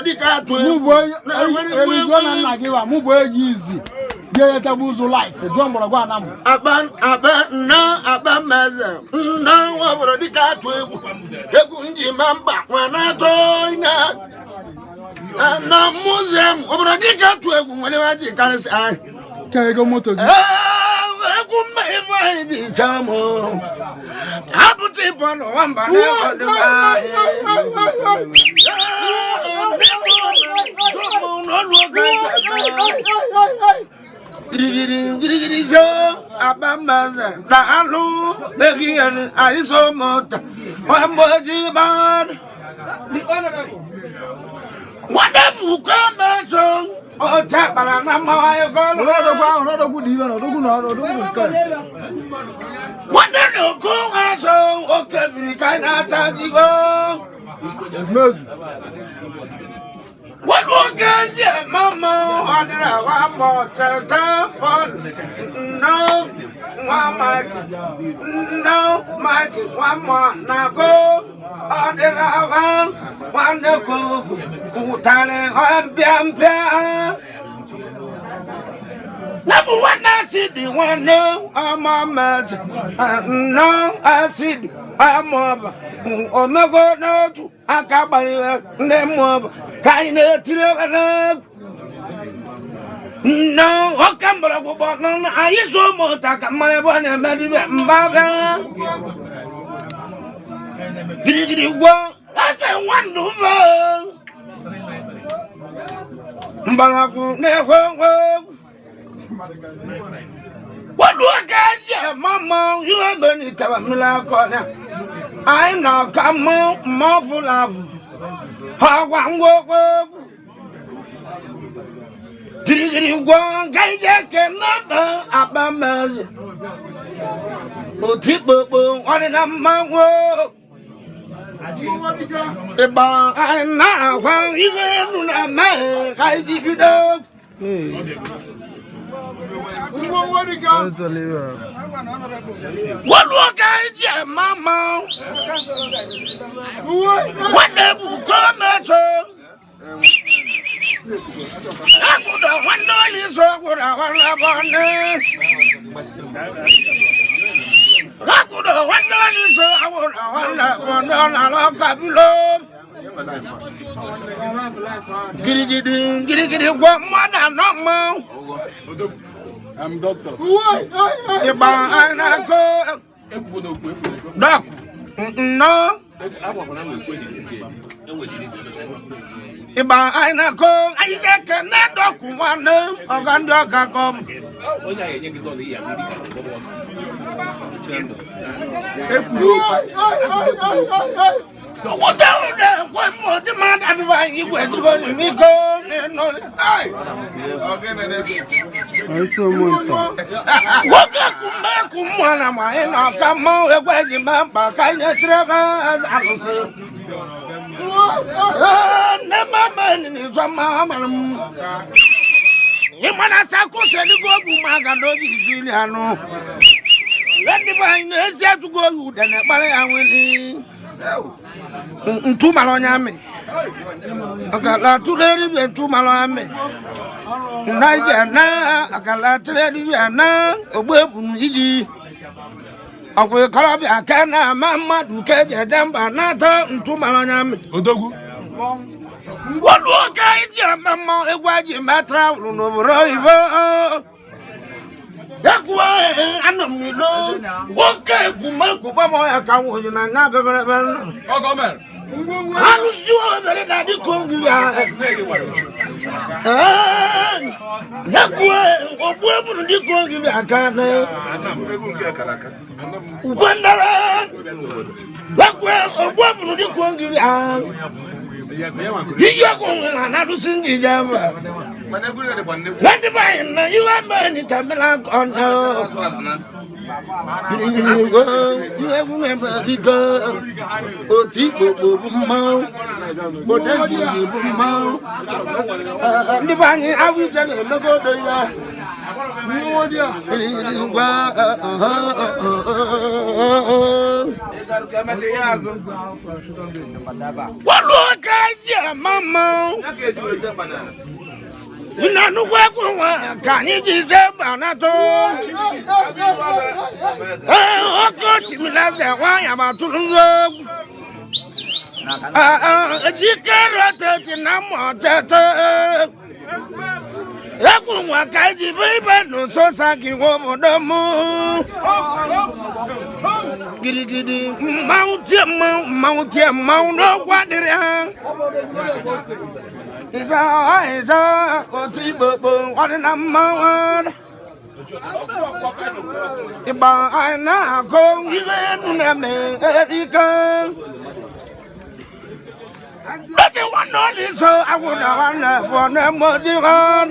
dika to na give am boy easy dey tabuzu life John Borogwa na mu aban na aban maza na wa dika to egwu nji mamba wana to ina na museum obro dika to egwu nwale waji kan sai kego moto gi egwu me di chamo abuti bono wamba na Giri jo abamaza da alu begian aiso mota wa moji ban wada mukana so o ta bara na ma yo go no do di no do kan wada no ko aso o kebiri kana ta di go esmezu what was that, Mama? Andra, one more time. No, one Mike. No, Mike, one more. Now go. Andra, one the cook. Who telling her, Biampa? Number one, I see the one. No, I'm a match. No, I see. I'm over. Oh, no, go, no. I can't buy them over. Kind of tirana. No, I can't but I go back on. I used to more take my one and marry them. Baba. Did you go? That's a wonderful. Balaku never. What do I get? Mama, you are going to tell me like I'm not coming, more love. How one walk? Did you go? Gaija cannot abamaz. O tipo, one in a mango. About I now found even a man. I give you the. What look at your mama? What the come at all? I put a $1 so good. I want I put a $1 so I want Get it, what mother, not more. I'm doctor. Doc. No. Iba I na ko I can not doc one Oganda come. What more the man and why you went to go to me go? What up, Kumana, my come on, where you mamma, kind of travel. Never mind in his mamma. You want to sack us and go to Magano, Juliano. Let me find the to go, then I will. Two malonyame. Akala two ladies and two malonyame. Nigeria, akala two ladies and a web iji. I will call up a cana, mamma, to catch a jumper, not two malonyame. Odogu. What look at your mamma, a wagon matter, no river. That way, I know. What can you make up my account with another? Oh, come on. How sure that you come to that way, what will you go to the account? That way, what will you go to the you are going another single java. Let the man, you are many time on you have remember the girl. Oh, Tipo, but then you and the bang, I will tell you, no go to Mama. Ina nukwe kwa kani jizemba na to. Oko chimilaze wa ya matulungo. Jikero tete na motete. Yaku wakaji bibe no so saki wo modomu. Gidi gidi mountain no kwadire. Ida oti bobo wadina mawad. Iba aina ko ibe nuneme erika. That's one only so I would have one mojiran.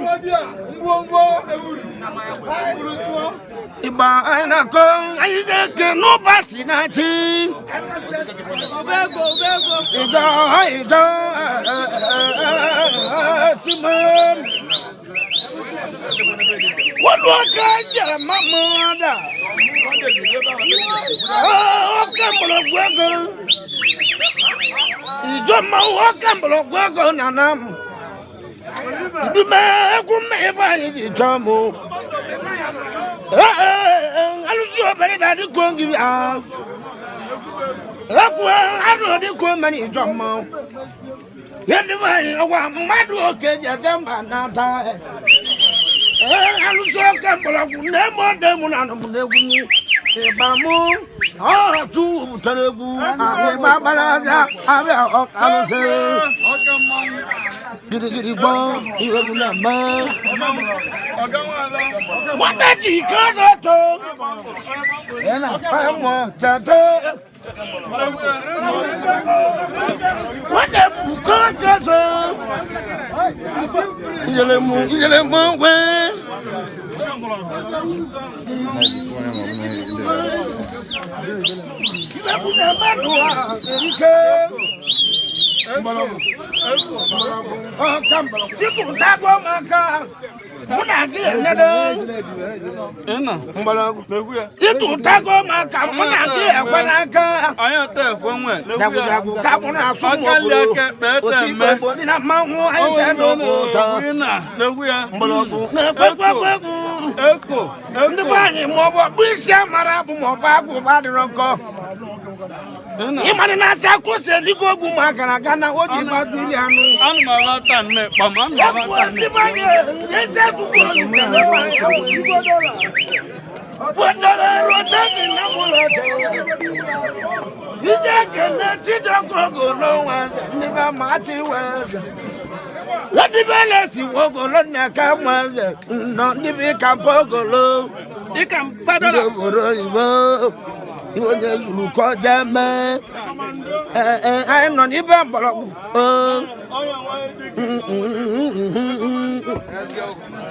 Iba aina ko aide no pasinachi. Ida Simon. What was I? Mama. Oh, come on, Ijoma wakambolo gwego nanam. Dume kume ba ijamo. Alusi obere dadi kongi a. Akwa ado di ko mani ijamo. Yedima wa madu okeja jamba nata. Alusi okambolo kunne mo demu nanu neguni. Bamu, oh, two Telegu, Babalaja, Abel, Giddy Bong, you have a man. What that he got to? And I want that. What the fuck is it? Itu tago maka muna dia kwanaka ayate kwanwe jagu kabuna sumo ko na manwo aise no ko na leguya mbologu na kwakwaku eko ndi bani mo bo bisia marabu mo ba ku ba dironko imani na sa ko se ligo gu magara gana oji ba du ile anu ma la tan me pa ma la tan me ese tu ko Wandara rotaki na mulato. Ije kene tida kogo no waza niba mati waza. Lati bele si wogo lo nyaka waza. No nibi kampogo lo. Ikam padola. Ndoboro ibo. Ibo nye zulu ko jame. I no niba mbolo.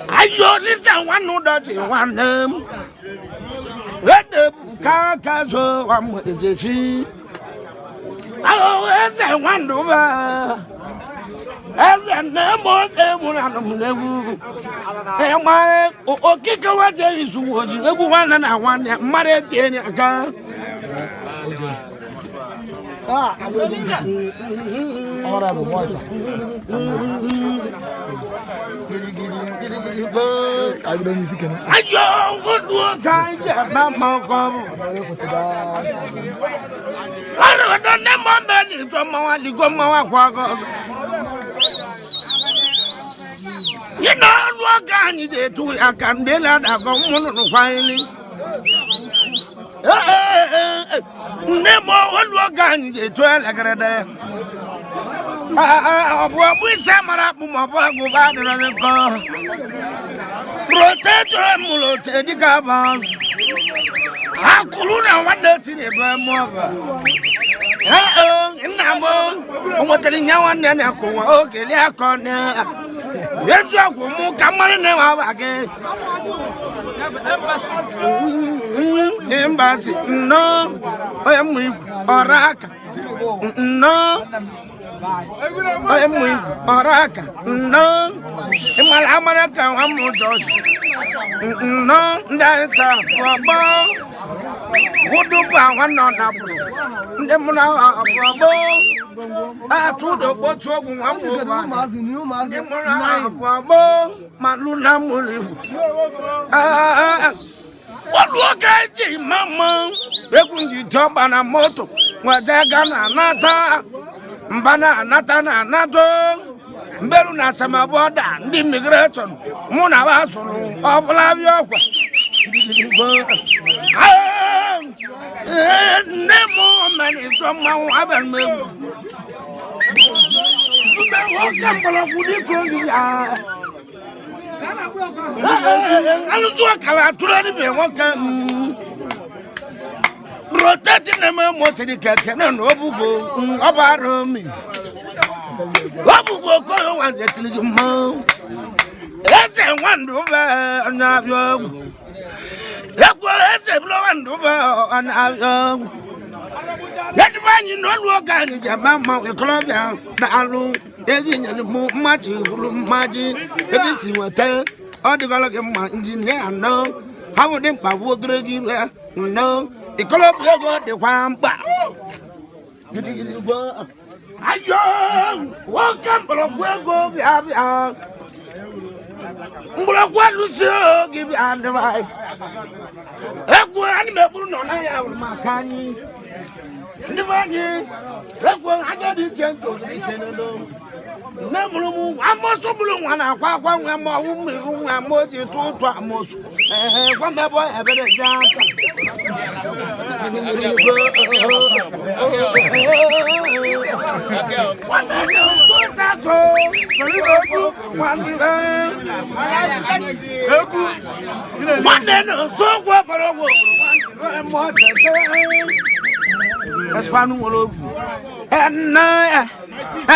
Ayo listen one no doti one name. Let the Kakazo am with the sea. Oh, as I wonder, as a name of them, and my Okika is one and I want that married in a car. Honorable voice. I don't need to. I don't want to die, Mamma. I don't know from my Ligoma. You know what can you do? I can deal at a common finally. Nemo what can you do? We samara Pumapa go bad and go. Protect Mulo Teddy I couldn't wonder to the Bramova. In what telling you one then I go, okay, I can't. Yes, I will come on now again. Embassy, no, I am with Oraka. No. Emu oraka no imala amaraka wamu George no ndata wabo wuduba wana na bulu ndemuna wabo atudo botu ogun wamu ba ndemuna wabo maluna muli Waluokaji mama ekunji toba na moto wajaga na nata mbana nata na nato mberu na samaboda ndi migration muna wasulu oblavyo nemo mani soma waban megu mberu kambala kudiko ya alusuwa kala turani be wonka rotate na me mo tiri keke na no bugo obaro mi obugo ko yo wanze tiligi mo ese wandu ba na byo eko ese blo wandu ba na byo yadi banyi no lu ga ni jama ma e kolobia na alu egi nyani mu maji bulu maji ebisi wata odigolo ke ma engineer no hawo dem pa wo greji no ikolo go de kwamba gidi go ayo wo kan bolo go bia bia mbolo kwa luso gibi andai ego ani me bulu no na ya makani ndibangi ego agadi chento di senolo na mulumu amoso bulu wana kwa nwa mo umiru nwa moji tutu amoso kwa mebo ebede jaka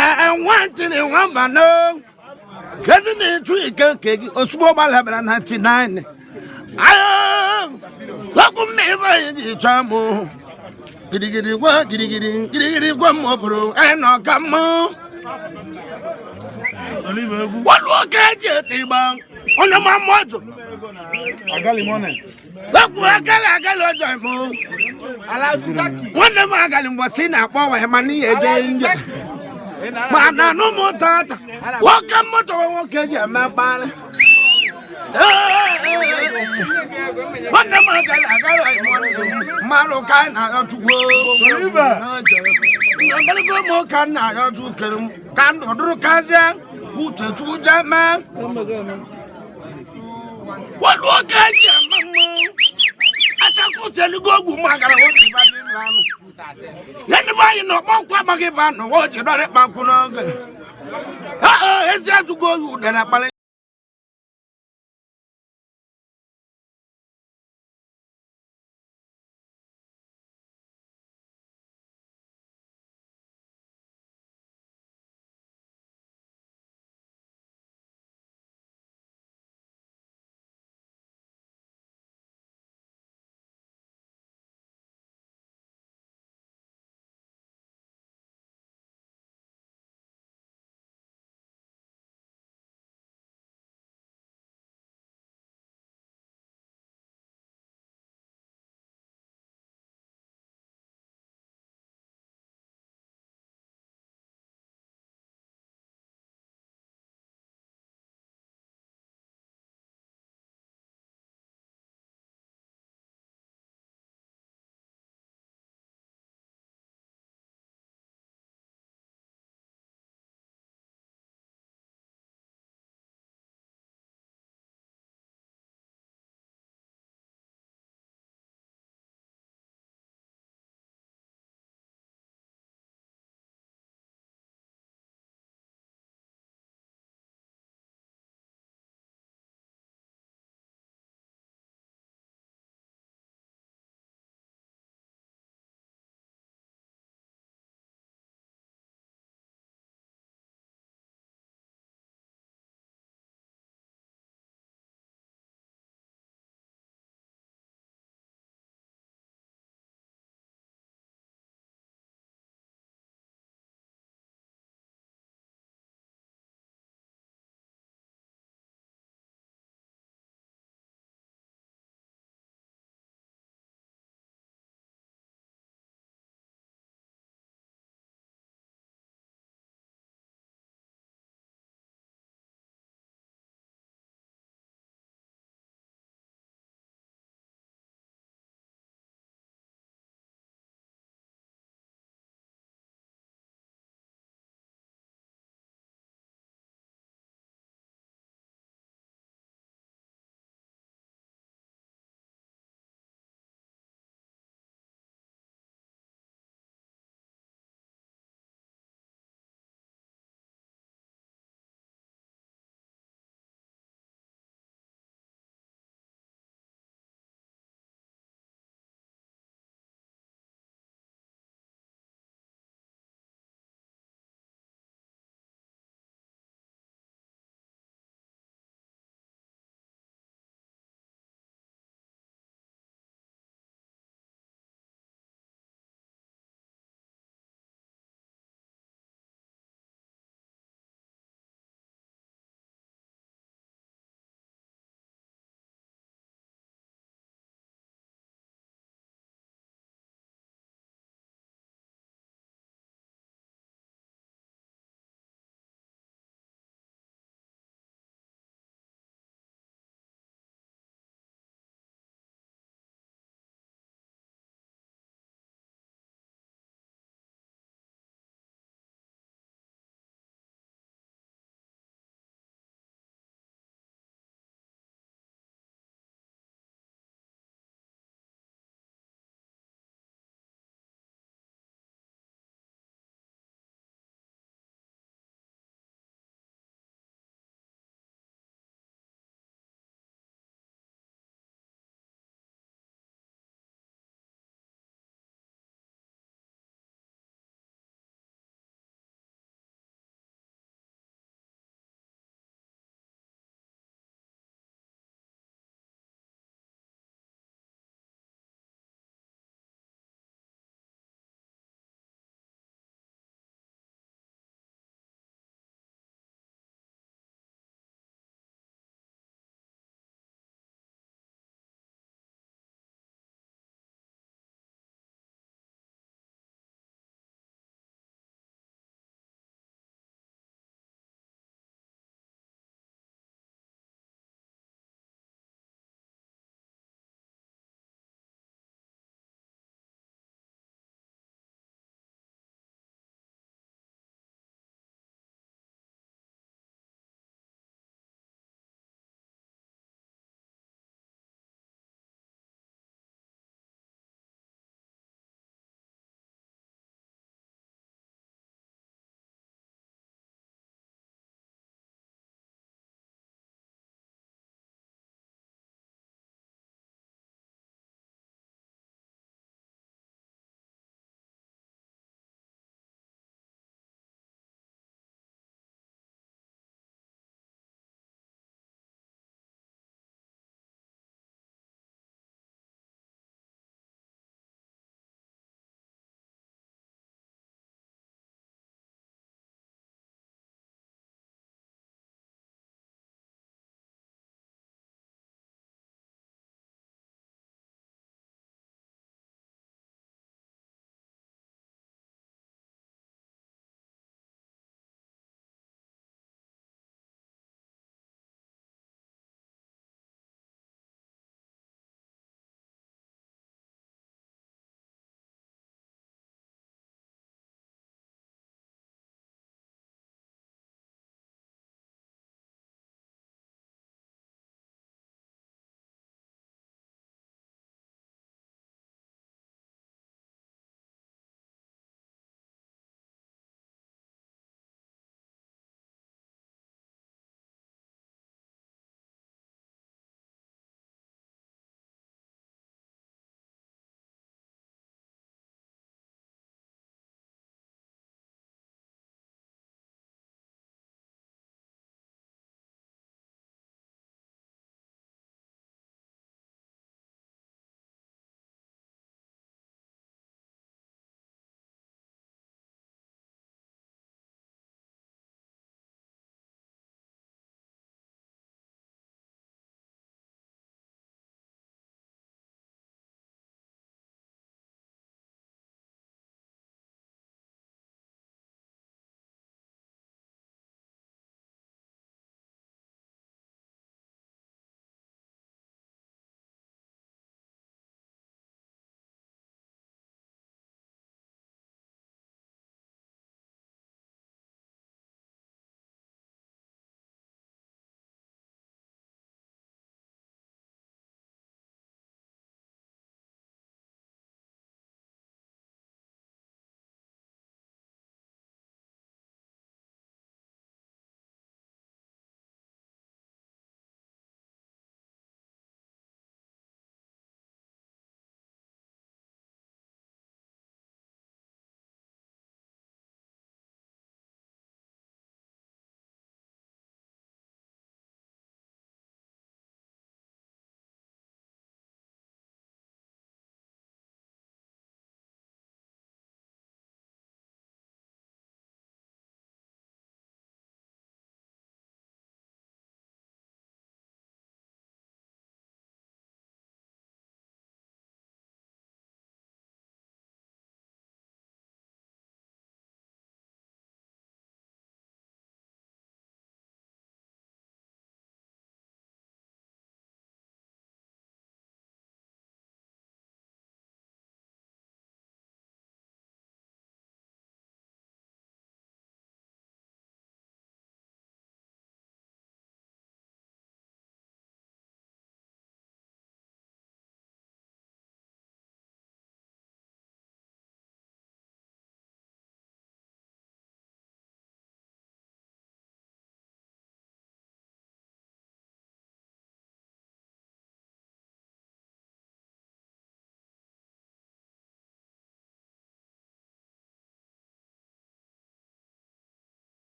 and one thing in one man, doesn't it? Tree cake, or small level 99. I am welcome me, Chamu. Giddy, one more bro, and I'll come on. What will get you, Tiba? On the man, I got him on it. Look, I got one of my got him was in a power, money, mana no more tata. Welcome moto wonke je mabala. One of my got Maro kind of to go. I'm go more can I to kill can do Kazan, who to Jama. What will get you, as I could send you go, Magara. Anybody know about what I give on the watch about it, Makuno? It's to go, then I